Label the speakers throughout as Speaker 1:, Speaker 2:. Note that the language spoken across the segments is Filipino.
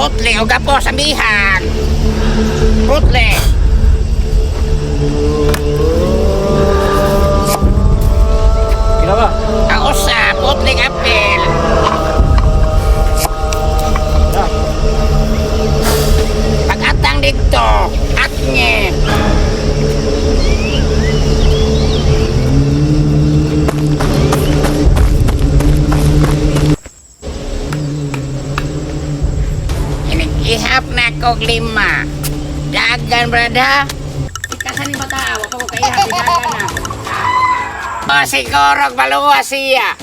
Speaker 1: Putle o gapo sa bihag. Putle.
Speaker 2: Kenapa?
Speaker 1: Ang usa, putle apel. Pag-atang dito, aknye. Ihap na kog 5. Dagan, brada. Ikasan ni bata, wala ko kaihap, dagan na. O, siguro, baluwa siya.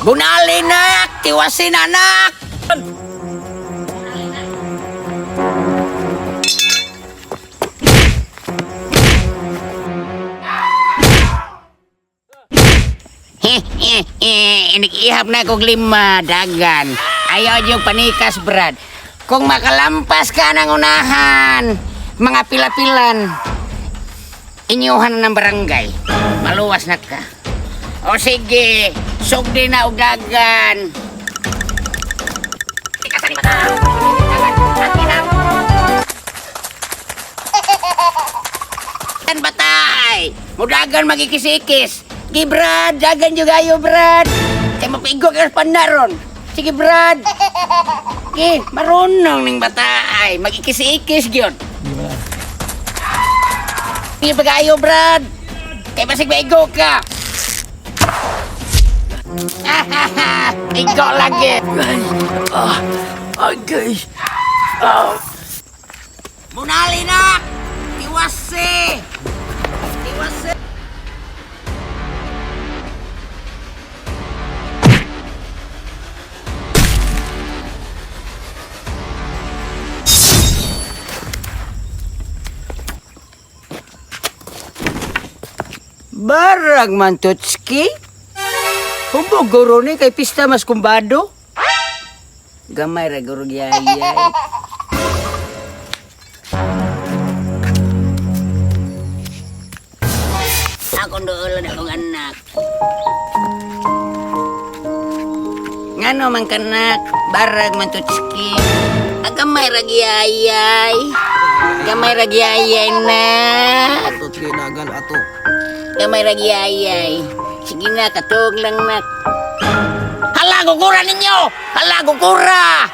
Speaker 1: Bunali, nak! Tiwasin, anak! Ihap na kog 5, dagan. Ayaw yung panikas, brad. Kung makalampas ka ng unahan, mga pila-pilan, inyuhan ng barangay. Maluwas na ka. O sige, sugdi na og dagan. Tikasan ni mata. Dagan, batay. Mudagan magikis-ikis. Sige, Brad. Dagan juga ayo, Brad. Kaya mapigo ka pa na ron. Sige, Brad. Sige, marunong ning bataay. Mag-ikis-ikis, gyud. Sige, pag-ayo, Brad. Kaya masig maigo ka. Igo lagi.
Speaker 2: Guys.
Speaker 1: Munali na. Tiwasi. Tiwasi. Barag man Tutski. Humbog guro ni kay pista mas kumbado. Gamay ra guro giyayay. Ako doon na akong anak. Ngano man kanak, barag man Tutski. Gamay ra giyayay. Gamay ra giyayay na.
Speaker 2: Atot ginagan ato.
Speaker 1: Gamay ra giyayay. Sige na, katog lang na. Hala, gugura ninyo! Hala, gugura!